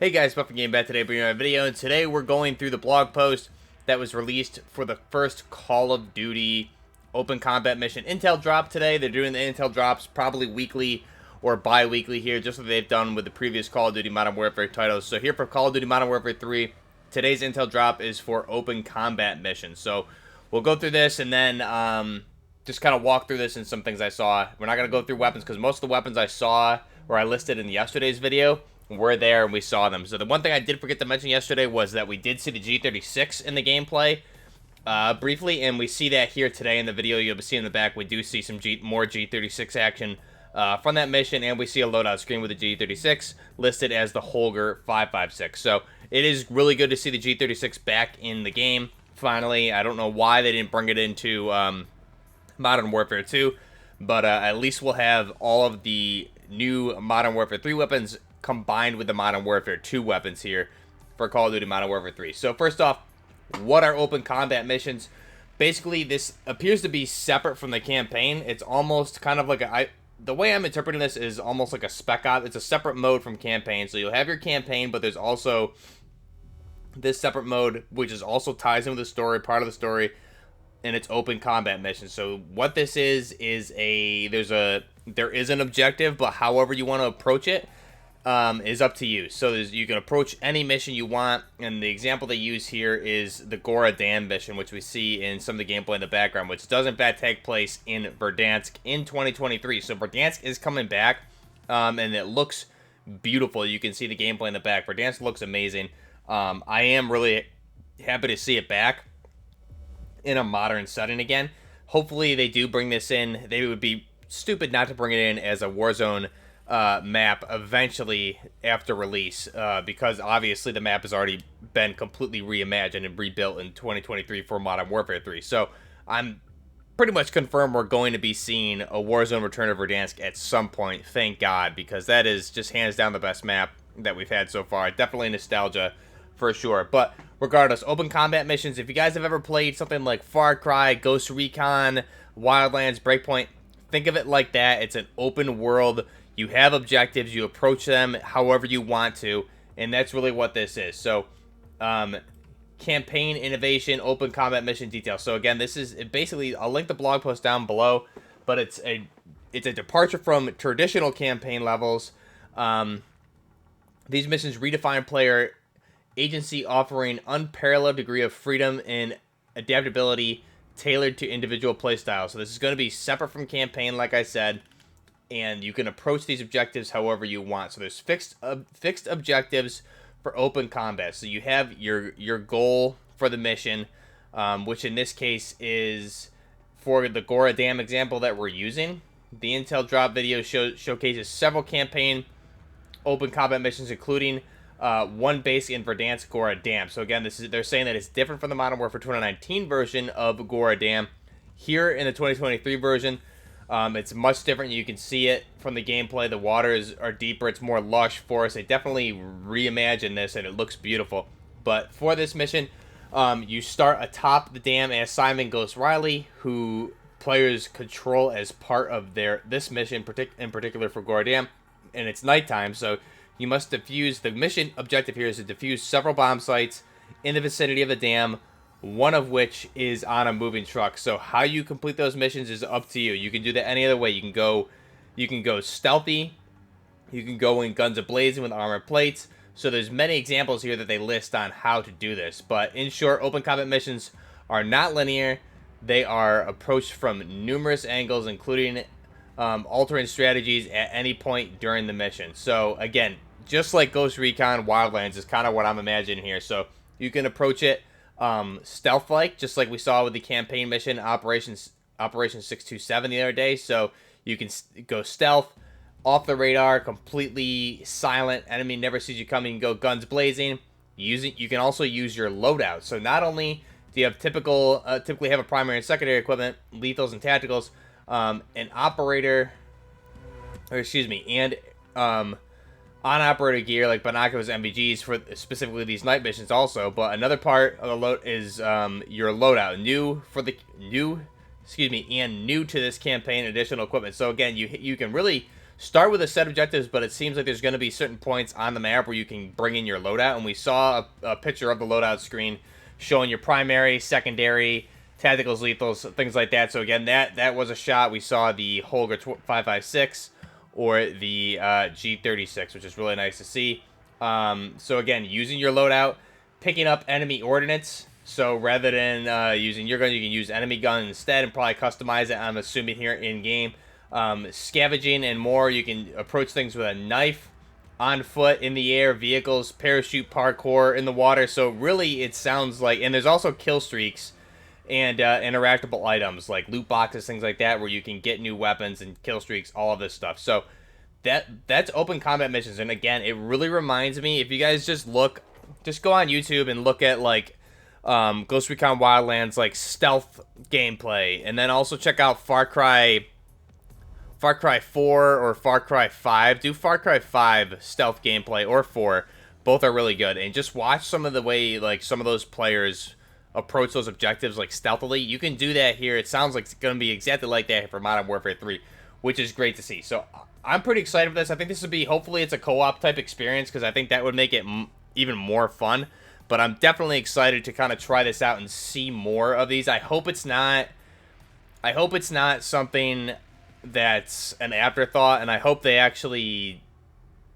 Hey guys, Buffing Game back today bringing you a video, and today we're going through the blog post that was released for the first Call of Duty Open Combat mission Intel drop today. They're doing the Intel drops probably weekly or bi-weekly here, just like they've done with the previous Call of Duty Modern Warfare titles. So here for Call of Duty Modern Warfare 3, today's Intel drop is for Open Combat missions. So we'll go through this and then just kind of walk through this and some things I saw. We're not going to go through weapons because most of the weapons I saw or I listed in yesterday's video were there and we saw them. So the one thing I did forget to mention yesterday was that we did see the G36 in the gameplay briefly, and we see that here today in the video. You'll be seeing in the back we do see some more G36 action from that mission, and we see a loadout screen with the G36 listed as the Holger 556. So it is really good to see the G36 back in the game finally. I don't know why they didn't bring it into Modern Warfare 2, but at least we'll have all of the new Modern Warfare 3 weapons combined with the Modern Warfare 2 weapons here for Call of Duty Modern Warfare 3. So first off, what are Open Combat missions? Basically, this appears to be separate from the campaign. It's almost kind of like the way I'm interpreting this is almost like a spec op. It's a separate mode from campaign. So you'll have your campaign, but there's also this separate mode, which is also ties in with the story, part of the story, and it's Open Combat missions. So what this is there is an objective, but however you want to approach it is up to you. So you can approach any mission you want, and the example they use here is the Gora Damn mission, which we see in some of the gameplay in the background, which does in fact take place in Verdansk in 2023. So Verdansk is coming back, and it looks beautiful. You can see the gameplay in the back. Verdansk looks amazing. I am really happy to see it back in a modern setting again. Hopefully they do bring this in. They would be stupid not to bring it in as a Warzone map eventually after release, because obviously the map has already been completely reimagined and rebuilt in 2023 for Modern Warfare 3. So I'm pretty much confirmed we're going to be seeing a Warzone Return of Verdansk at some point, thank God, because that is just hands down the best map that we've had so far. Definitely nostalgia for sure. But regardless, Open Combat missions, if you guys have ever played something like Far Cry, Ghost Recon, Wildlands, Breakpoint, think of it like that. It's an open world. You have objectives, you approach them however you want to, and that's really what this is. So, campaign, innovation, Open Combat mission details. So again, this is basically, I'll link the blog post down below, but it's a departure from traditional campaign levels. These missions redefine player agency, offering unparalleled degree of freedom and adaptability tailored to individual playstyle. So this is going to be separate from campaign, like I said, and you can approach these objectives however you want. So there's fixed objectives for Open Combat. So you have your goal for the mission, which in this case is for the Gora Damn example that we're using. The Intel drop video showcases several campaign Open Combat missions, including one base in Verdansk, Gora Damn. So again, they're saying that it's different from the Modern Warfare 2019 version of Gora Damn. Here in the 2023 version, it's much different. You can see it from the gameplay. The waters are deeper. It's more lush forest. They definitely reimagined this, and it looks beautiful. But for this mission, you start atop the dam as Simon Ghost Riley, who players control as part of this mission, in particular for Gora Damn, and it's nighttime, so you must defuse. The mission objective here is to defuse several bomb sites in the vicinity of the dam, one of which is on a moving truck. So how you complete those missions is up to you. You can do that any other way. You can go stealthy. You can go in guns a-blazing with armor plates. So there's many examples here that they list on how to do this. But in short, Open Combat missions are not linear. They are approached from numerous angles, including altering strategies at any point during the mission. So again, just like Ghost Recon, Wildlands is kind of what I'm imagining here. So you can approach it stealth-like, just like we saw with the campaign mission Operation 627 the other day. So you can go stealth, off the radar, completely silent, enemy never sees you coming. You can go guns blazing. You can also use your loadout. So not only do you have typically have a primary and secondary equipment, lethals and tacticals, an operator, and on-operator gear like binoculars, MBGs for specifically these night missions also. But another part of the load is your loadout, new to this campaign, additional equipment. So again, you can really start with a set of objectives, but it seems like there's going to be certain points on the map where you can bring in your loadout, and we saw a picture of the loadout screen showing your primary, secondary, tacticals, lethals, things like that. So again, that was a shot. We saw the Holger 556 or the G36, which is really nice to see. So again, using your loadout, picking up enemy ordnance. So rather than using your gun, you can use enemy gun instead and probably customize it, I'm assuming, here in-game. Scavenging and more, you can approach things with a knife, on foot, in the air, vehicles, parachute, parkour, in the water. So really, it sounds like... And there's also kill streaks and interactable items like loot boxes, things like that, where you can get new weapons and kill streaks, all of this stuff. So that's open combat missions. And again, it really reminds me, if you guys just go on YouTube and look at like Ghost Recon Wildlands like stealth gameplay, and then also check out Far Cry 4 or Far Cry 5. Do Far Cry 5 stealth gameplay or 4. Both are really good. And just watch some of the way like some of those players approach those objectives like stealthily. You can do that here. It sounds like it's going to be exactly like that for Modern Warfare 3, which is great to see. So I'm pretty excited for this. I think this would be, hopefully it's a co-op type experience, because I think that would make it even more fun. But I'm definitely excited to kind of try this out and see more of these. I hope it's not something that's an afterthought, and I hope they actually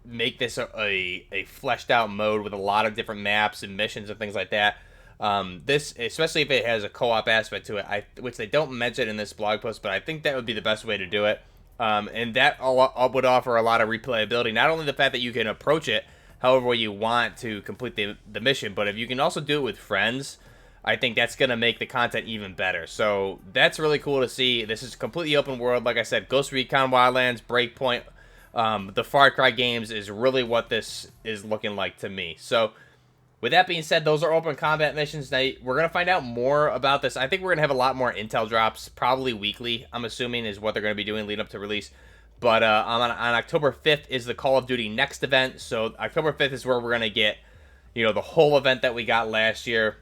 make this a fleshed out mode with a lot of different maps and missions and things like that. This, especially if it has a co-op aspect to it, which they don't mention in this blog post, but I think that would be the best way to do it. And that would offer a lot of replayability. Not only the fact that you can approach it however way you want to complete the mission, but if you can also do it with friends, I think that's going to make the content even better. So that's really cool to see. This is completely open world. Like I said, Ghost Recon Wildlands, Breakpoint, the Far Cry games is really what this is looking like to me. So with that being said, those are open combat missions. Now, we're going to find out more about this. I think we're going to have a lot more intel drops, probably weekly, I'm assuming, is what they're going to be doing leading up to release. But on October 5th is the Call of Duty Next event. So October 5th is where we're going to get, you know, the whole event that we got last year.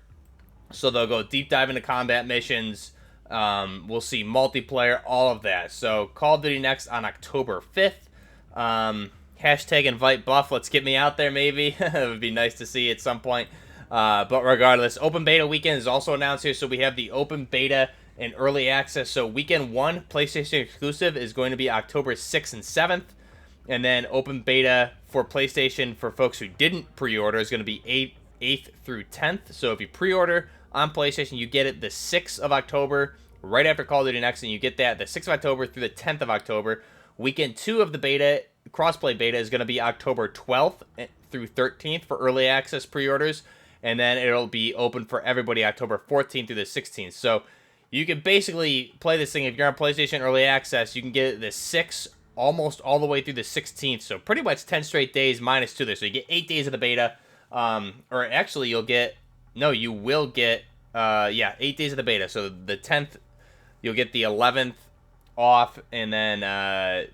So they'll go deep dive into combat missions. We'll see multiplayer, all of that. So Call of Duty Next on October 5th. Hashtag invite Buff. Let's get me out there, maybe. It would be nice to see at some point. But regardless, Open Beta Weekend is also announced here. So we have the Open Beta and Early Access. So Weekend 1, PlayStation exclusive, is going to be October 6th and 7th. And then Open Beta for PlayStation for folks who didn't pre-order is going to be 8th through 10th. So if you pre-order on PlayStation, you get it the 6th of October, right after Call of Duty Next, and you get that the 6th of October through the 10th of October. Weekend 2 of the beta, crossplay beta, is going to be October 12th through 13th for early access pre-orders, and then it'll be open for everybody October 14th through the 16th. So you can basically play this thing. If you're on PlayStation Early Access, you can get it the 6th almost all the way through the 16th. So pretty much 10 straight days minus 2 there. So you get 8 days of the beta, or actually you will get 8 days of the beta. So the 10th, you'll get the 11th off, and then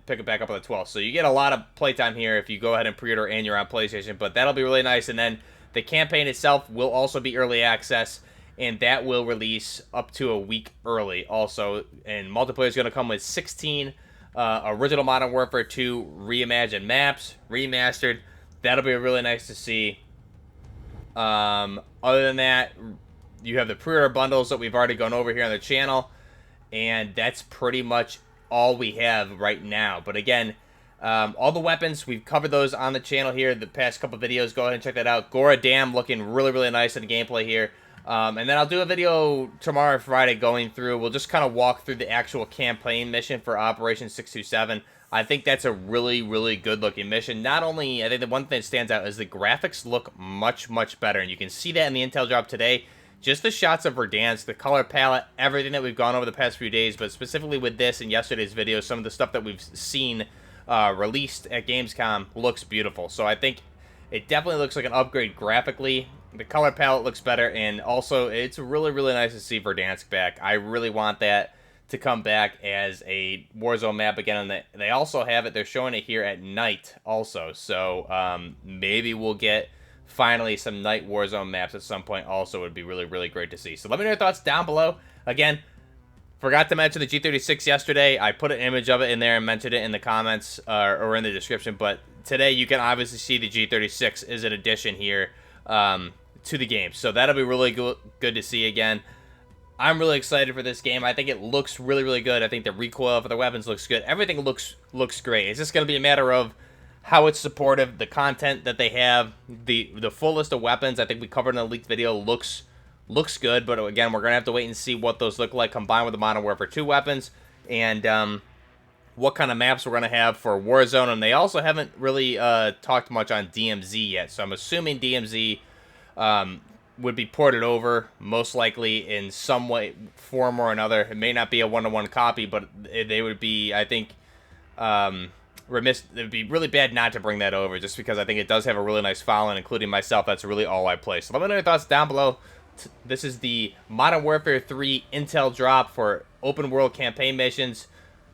pick it back up on the 12th. So you get a lot of playtime here if you go ahead and pre-order and you're on PlayStation, but that'll be really nice. And then the campaign itself will also be early access, and that will release up to a week early also. And multiplayer is going to come with 16 original Modern Warfare 2 reimagined maps, remastered. That'll be really nice to see. Other than that, you have the pre-order bundles that we've already gone over here on the channel, and that's pretty much all we have right now. But again, all the weapons, we've covered those on the channel here the past couple videos. Go ahead and check that out. Gora Damn looking really, really nice in the gameplay here. And then I'll do a video tomorrow, Friday, going through. We'll just kind of walk through the actual campaign mission for Operation 627. I think that's a really, really good-looking mission. Not only, I think the one thing that stands out is the graphics look much, much better. And you can see that in the intel drop today. Just the shots of Verdansk, the color palette, everything that we've gone over the past few days, but specifically with this and yesterday's video, some of the stuff that we've seen released at Gamescom looks beautiful. So I think it definitely looks like an upgrade graphically. The color palette looks better, and also it's really, really nice to see Verdansk back. I really want that to come back as a Warzone map again, and they also have it. They're showing it here at night also, so maybe we'll get finally some night Warzone maps at some point also. Would be really, really great to see. So let me know your thoughts down below. Again, Forgot to mention the G36 yesterday. I put an image of it in there and mentioned it in the comments or in the description. But today you can obviously see the G36 is an addition here to the game. So that'll be really good to see again. I'm really excited for this game. I think it looks really, really good. I think the recoil for the weapons looks good. Everything looks great. It's just going to be a matter of how it's supportive, the content that they have, the full list of weapons. I think we covered in the leaked video looks good, but again, we're going to have to wait and see what those look like combined with the Modern Warfare 2 weapons and what kind of maps we're going to have for Warzone. And they also haven't really talked much on DMZ yet, so I'm assuming DMZ would be ported over, most likely in some way, form or another. It may not be a one-to-one copy, but they would be, I think, remiss. It would be really bad not to bring that over, just because I think it does have a really nice following, including myself. That's really all I play. So let me know your thoughts down below. This is the Modern Warfare 3 intel drop for open world campaign missions.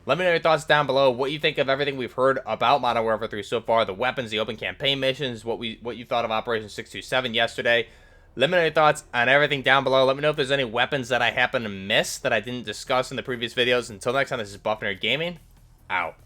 Let me know your thoughts down below. What you think of everything we've heard about Modern Warfare 3 so far, the weapons, the open campaign missions, what you thought of Operation 627 yesterday. Let me know your thoughts on everything down below. Let me know if there's any weapons that I happen to miss that I didn't discuss in the previous videos. Until next time, this is Buff Nerd Gaming. Out.